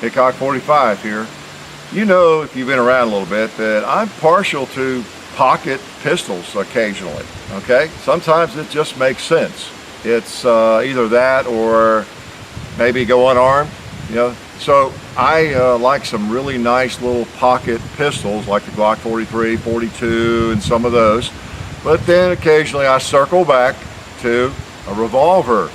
Hickok 45 here. You know, if you've been around a little bit, that I'm partial to pocket pistols occasionally, okay? Sometimes it just makes sense. It's either that or maybe go unarmed, you know? So I like some really nice little pocket pistols like the Glock 43, 42, and some of those. But then occasionally I circle back to a revolver.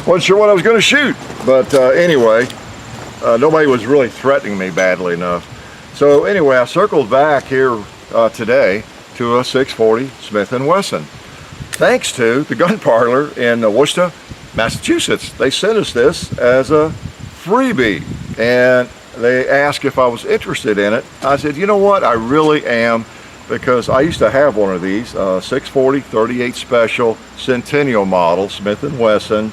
Wasn't sure what I was going to shoot, but anyway, nobody was really threatening me badly enough. So anyway, I circled back here today to a 640 Smith & Wesson. Thanks to the Gun Parlor in Worcester, Massachusetts. They sent us this as a freebie, and they asked if I was interested in it. I said, you know what, I really am, because I used to have one of these, 640 38 Special Centennial Model Smith & Wesson.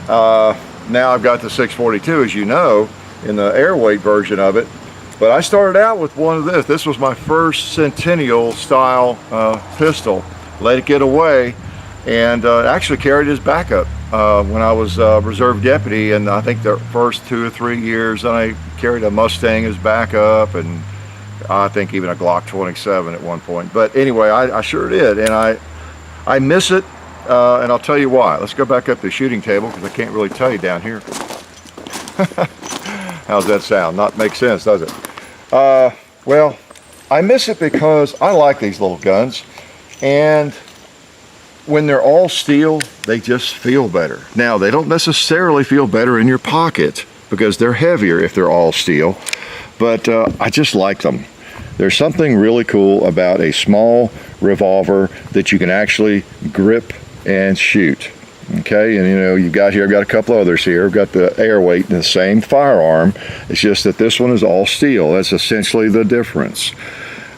Now I've got the 642, as you know, in the airweight version of it. But I started out with one of this. This was my first Centennial style pistol. Let it get away, and actually carried as backup when I was reserve deputy, and I think the first 2 or 3 years, and I carried a Mustang as backup, and I think even a Glock 27 at one point. But anyway, I sure did, and I miss it, and I'll tell you why. Let's go back up to the shooting table, because I can't really tell you down here. How's that sound? Not make sense, does it? Well, I miss it because I like these little guns, and when they're all steel, they just feel better. Now, they don't necessarily feel better in your pocket because they're heavier if they're all steel, but I just like them. There's something really cool about a small revolver that you can actually grip and shoot. Okay, and you know, I've got a couple others here. I've got the airweight in the same firearm. It's just that this one is all steel. That's essentially the difference.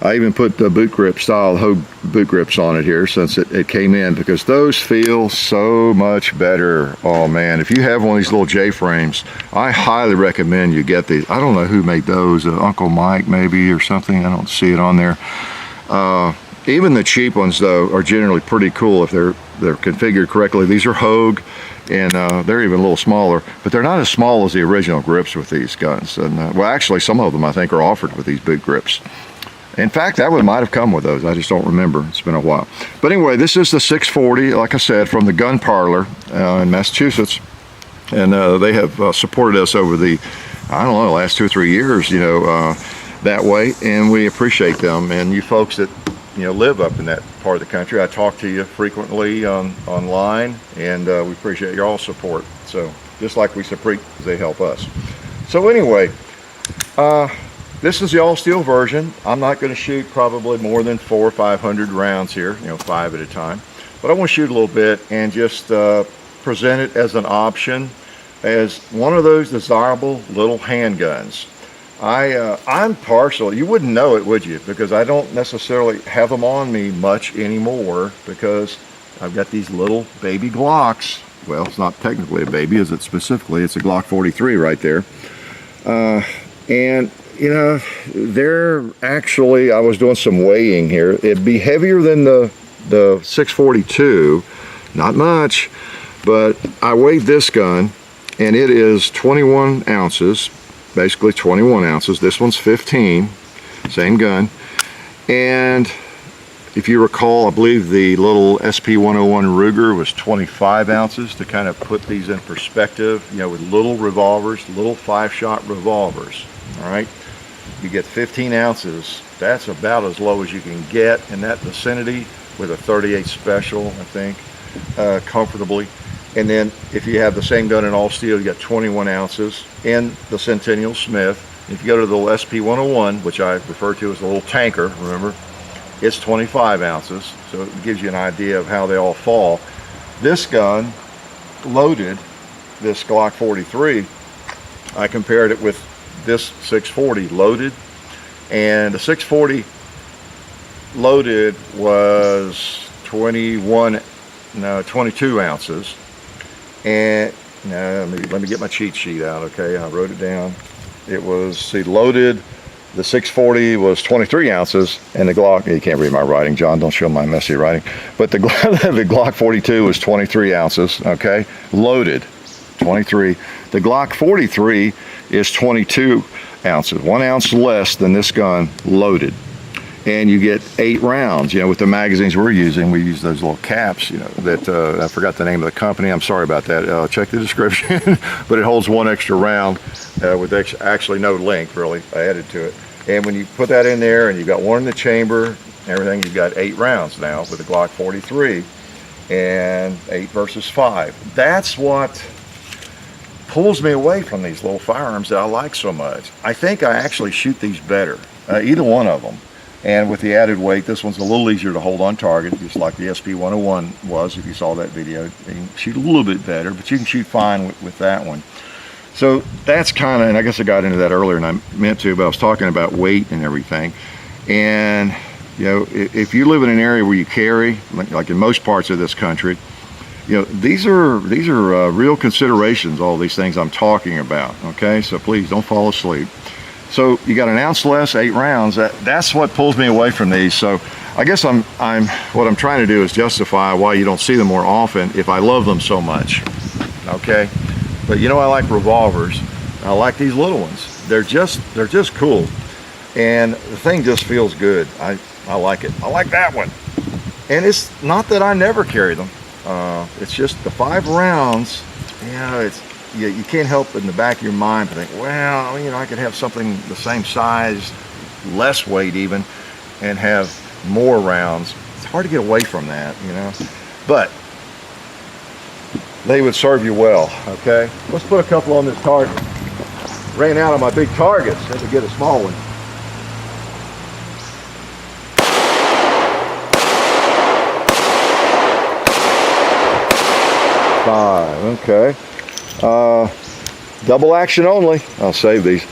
I even put the boot grip style Hogue boot grips on it here since it came in, because those feel so much better. Oh man, if you have one of these little J-frames, I highly recommend you get these. I don't know who made those, Uncle Mike maybe or something. I don't see it on there. Even the cheap ones though are generally pretty cool if they're configured correctly. These are Hogue, and they're even a little smaller, but they're not as small as the original grips with these guns. And well, actually some of them I think are offered with these boot grips. In fact, that one might have come with those. I just don't remember. It's been a while. But anyway, this is the 640, like I said, from the Gun Parlor in Massachusetts, and they have supported us over the, I don't know, last 2 or 3 years, you know, that way, and we appreciate them. And you folks that live up in that part of the country, I talk to you frequently online, and we appreciate your all support. So just like we support, they help us. So anyway, this is the all steel version. I'm not going to shoot probably more than 400 or 500 rounds here, 5 at a time, but I want to shoot a little bit and just present it as an option, as one of those desirable little handguns. I'm partial. You wouldn't know it, would you? Because I don't necessarily have them on me much anymore, because I've got these little baby Glocks. Well, it's not technically a baby, is it specifically? It's a Glock 43 right there. And they're actually, I was doing some weighing here. It'd be heavier than the 642, not much, but I weighed this gun, and it is 21 ounces. Basically 21 ounces. This one's 15, same gun. And if you recall, I believe the little SP101 Ruger was 25 ounces, to kind of put these in perspective, with little revolvers, little 5-shot revolvers. All right, you get 15 ounces. That's about as low as you can get in that vicinity with a 38 Special, I think, comfortably. And then if you have the same gun in all steel, you got 21 ounces in the Centennial Smith. If you go to the SP101, which I refer to as the little tanker, remember, it's 25 ounces. So it gives you an idea of how they all fall. This gun, loaded, this Glock 43, I compared it with this 640 loaded. And the 640 loaded was 22 ounces. And now let me get my cheat sheet out. Okay, I wrote it down. It was, see, loaded the 640 was 23 ounces, and the Glock, you can't read my writing, John, don't show my messy writing, but the Glock 42 was 23 ounces, okay, loaded, 23. The Glock 43 is 22 ounces, 1 ounce less than this gun loaded. And you get 8 rounds. You know, with the magazines we're using, we use those little caps, you know, that I forgot the name of the company. I'm sorry about that. Check the description. But it holds 1 extra round with actually no length, really, added to it. And when you put that in there and you've got 1 in the chamber, everything, you've got 8 rounds now with the Glock 43 and 8 versus 5. That's what pulls me away from these little firearms that I like so much. I think I actually shoot these better, either one of them. And with the added weight, this one's a little easier to hold on target, just like the SP101 was, if you saw that video. You can shoot a little bit better, but you can shoot fine with that one. So that's kind of, and I guess I got into that earlier, and I meant to, but I was talking about weight and everything. And, you know, if you live in an area where you carry, like in most parts of this country, you know, these are real considerations, all these things I'm talking about, okay? So please don't fall asleep. So you got 1 ounce less, 8 rounds. That's what pulls me away from these. So I guess what I'm trying to do is justify why you don't see them more often if I love them so much. Okay, but you know, I like revolvers. I like these little ones. They're just cool, and the thing just feels good. I like it. I like that one. And it's not that I never carry them. It's just the 5 rounds. You know, you can't help in the back of your mind to think, well, you know, I could have something the same size, less weight even, and have more rounds. It's hard to get away from that, you know. But they would serve you well, okay? Let's put a couple on this target. Ran out of my big targets, had to get a small one. Five, okay. Double action only. I'll save these.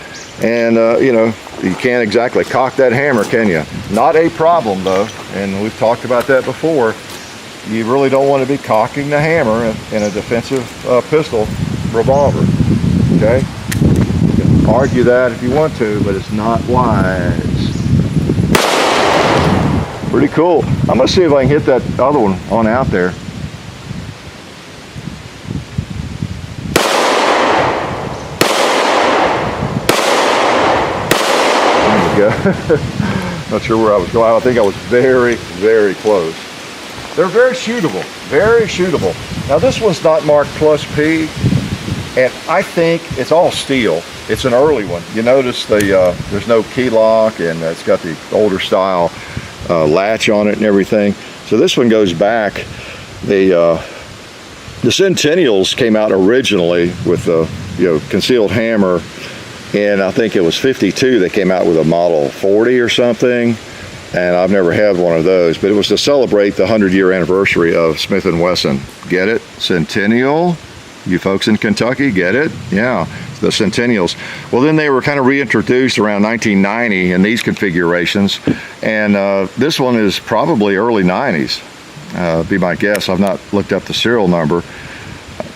And you know, you can't exactly cock that hammer, can you? Not a problem though, and we've talked about that before. You really don't want to be cocking the hammer in a defensive pistol revolver, okay? You can argue that if you want to, but it's not wise. Pretty cool. I'm gonna see if I can hit that other one on out there. Not sure where I was going. I think I was very, very close. They're very shootable, very shootable. Now this one's not marked plus P, and I think it's all steel. It's an early one. You notice there's no key lock, and it's got the older style latch on it and everything. So this one goes back. The Centennials came out originally with the concealed hammer. And I think it was 52 that came out with a Model 40 or something, and I've never had one of those, but it was to celebrate the 100-year anniversary of Smith & Wesson. Get it? Centennial? You folks in Kentucky, get it? Yeah, the Centennials. Well, then they were kind of reintroduced around 1990 in these configurations, and this one is probably early 90s, be my guess. I've not looked up the serial number.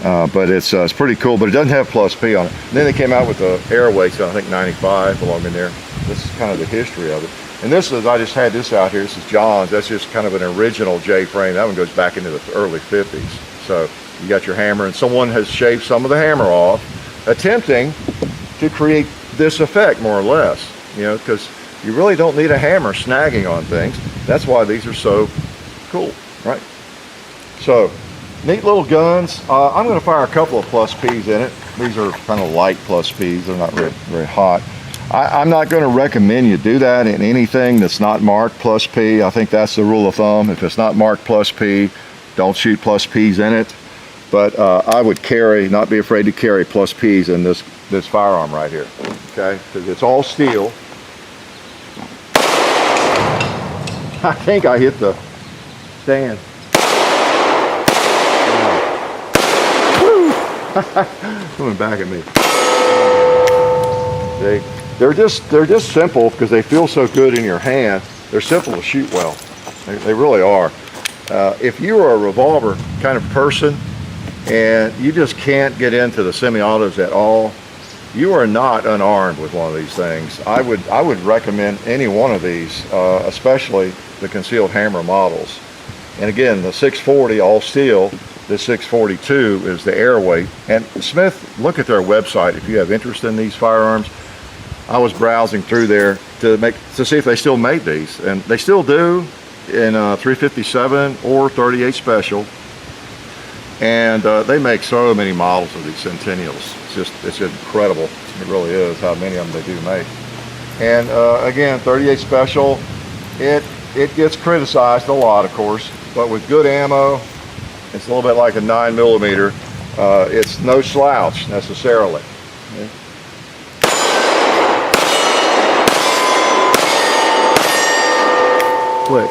But it's pretty cool, but it doesn't have plus P on it. And then they came out with the airway, so I think 95 along in there. This is kind of the history of it. And this is, I just had this out here. This is John's. That's just kind of an original J frame. That one goes back into the early 50s. So you got your hammer, and someone has shaved some of the hammer off, attempting to create this effect, more or less. You know, because you really don't need a hammer snagging on things. That's why these are so cool, right? So, neat little guns. I'm going to fire a couple of plus Ps in it. These are kind of light plus Ps. They're not very hot. I'm not going to recommend you do that in anything that's not marked plus P. I think that's the rule of thumb. If it's not marked plus P, don't shoot plus Ps in it. But I would not be afraid to carry plus Ps in this firearm right here. Okay, because it's all steel. I think I hit the stand. Coming back at me. They're just simple because they feel so good in your hand. They're simple to shoot well. They really are. If you're a revolver kind of person and you just can't get into the semi-autos at all, you are not unarmed with one of these things. I would recommend any one of these, especially the concealed hammer models. And again, the 640 all steel, the 642 is the air weight. And Smith, look at their website if you have interest in these firearms. I was browsing through there to see if they still made these, and they still do in 357 or 38 special. And they make so many models of these Centennials. It's incredible. It really is how many of them they do make. And again, 38 special, it gets criticized a lot, of course, but with good ammo, it's a little bit like a 9mm. It's no slouch necessarily. Okay. Click.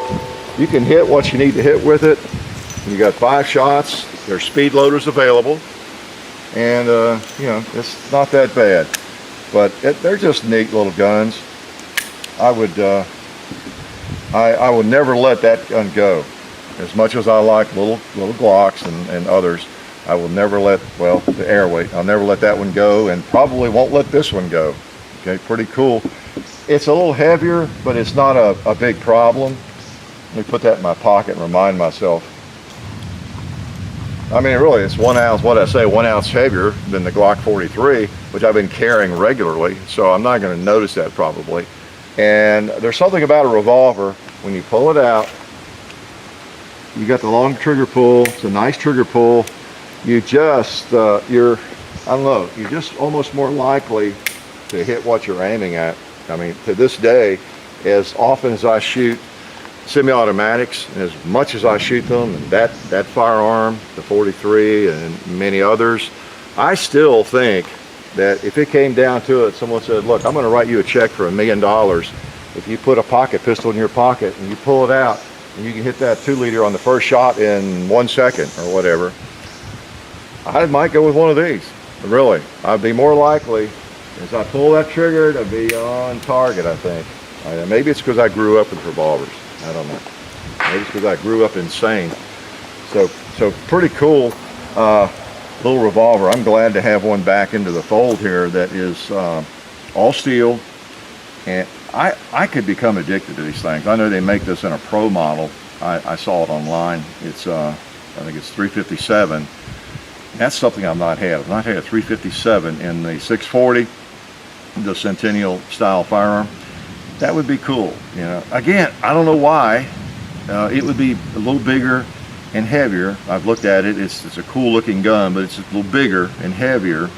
You can hit what you need to hit with it. You got 5 shots. There's speed loaders available, and you know, it's not that bad. But they're just neat little guns. I would never let that gun go. As much as I like little Glocks and others, I will never let, well, the air weight, I'll never let that one go, and probably won't let this one go. Okay, pretty cool. It's a little heavier, but it's not a big problem. Let me put that in my pocket and remind myself. I mean, really, it's 1 ounce, what I say, 1 ounce heavier than the Glock 43, which I've been carrying regularly, so I'm not going to notice that probably. And there's something about a revolver, when you pull it out, you got the long trigger pull, it's a nice trigger pull. You just, I don't know, you're just almost more likely to hit what you're aiming at. I mean, to this day, as often as I shoot semi-automatics, and as much as I shoot them, and that firearm, the 43 and many others, I still think that if it came down to it, someone said, look, I'm going to write you a check for $1 million if you put a pocket pistol in your pocket and you pull it out and you can hit that 2-liter on the first shot in 1 second or whatever, I might go with one of these. Really, I'd be more likely, as I pull that trigger, to be on target, I think. Maybe it's because I grew up with revolvers. I don't know. Maybe it's because I grew up insane. So pretty cool little revolver. I'm glad to have one back into the fold here that is all steel. And I could become addicted to these things. I know they make this in a pro model. I saw it online. It's I think it's 357. That's something I've not had. I've not had a 357 in the 640, the Centennial style firearm. That would be cool, you know. Again, I don't know why. It would be a little bigger and heavier. I've looked at it. It's a cool looking gun, but it's a little bigger and heavier.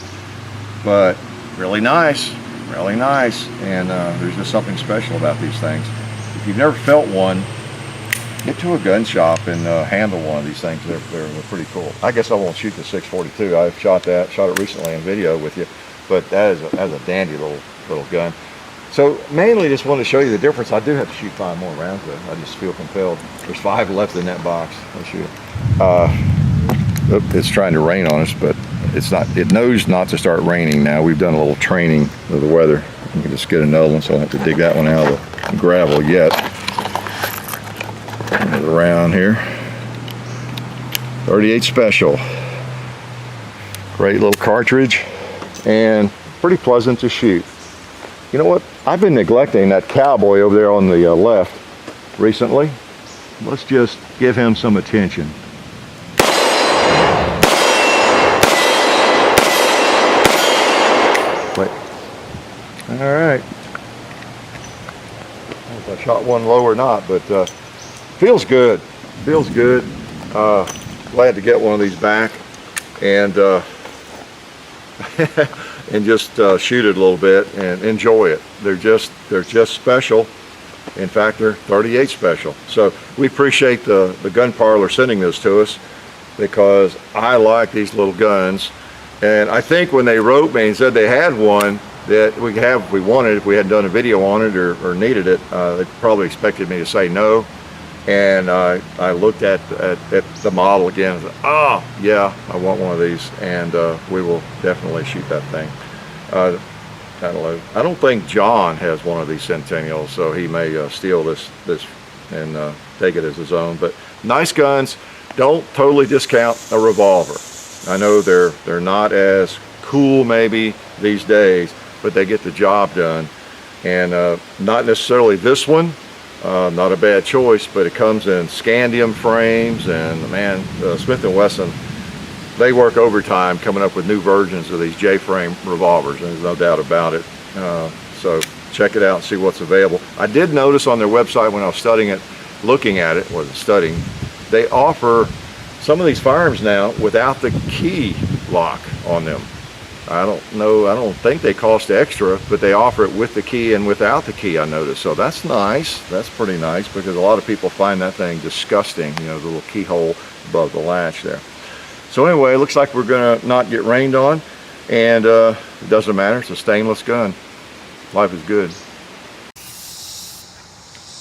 But really nice, really nice. And there's just something special about these things. If you've never felt one, get to a gun shop and handle one of these things. They're pretty cool. I guess I won't shoot the 642. I've shot it recently in video with you, but that is a dandy little gun. So mainly just wanted to show you the difference. I do have to shoot 5 more rounds though. I just feel compelled. There's 5 left in that box. Let's shoot it. It's trying to rain on us, but it's not. It knows not to start raining now. We've done a little training of the weather. You can just get another one, so I don't have to dig that one out of the gravel yet. Another round here. 38 special. Great little cartridge and pretty pleasant to shoot. You know what? I've been neglecting that cowboy over there on the left recently. Let's just give him some attention. Wait. All right. I don't know if I shot one low or not, but feels good. Feels good. Glad to get one of these back and and just shoot it a little bit and enjoy it. They're just special. In fact, they're 38 special. So we appreciate the Gun Parlor sending this to us, because I like these little guns. And I think when they wrote me and said they had one that we could have if we wanted, if we hadn't done a video on it or needed it, they probably expected me to say no. And I looked at the model again and said, oh, yeah, I want one of these. And we will definitely shoot that thing. I don't think John has one of these Centennials, so he may steal this and take it as his own. But nice guns. Don't totally discount a revolver. I know they're not as cool cool maybe these days, but they get the job done. And not necessarily this one, not a bad choice, but it comes in scandium frames, and man, Smith & Wesson, they work overtime coming up with new versions of these J-frame revolvers, and there's no doubt about it. So check it out and see what's available. I did notice on their website when I was studying it, looking at it, wasn't studying, they offer some of these firearms now without the key lock on them. I don't think they cost extra, but they offer it with the key and without the key, I noticed. So that's nice. That's pretty nice, because a lot of people find that thing disgusting, you know, the little keyhole above the latch there. So anyway, it looks like we're gonna not get rained on, and it doesn't matter, it's a stainless gun. Life is good.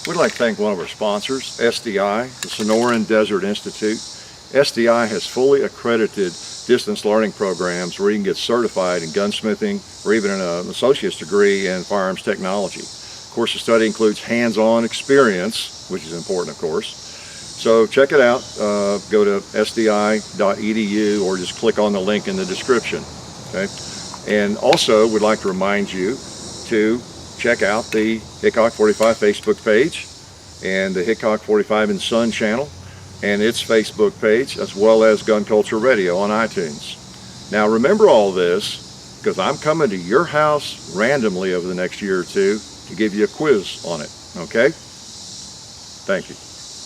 We'd like to thank one of our sponsors, SDI, the Sonoran Desert Institute. SDI has fully accredited distance learning programs where you can get certified in gunsmithing or even an associate's degree in firearms technology. Of course, the study includes hands-on experience, which is important, of course. So check it out. Go to sdi.edu or just click on the link in the description. Okay? And also, we'd like to remind you to check out the Hickok 45 Facebook page and the Hickok 45 and Son channel and its Facebook page, as well as Gun Culture Radio on iTunes. Now remember all this, because I'm coming to your house randomly over the next year or two to give you a quiz on it, okay? Thank you.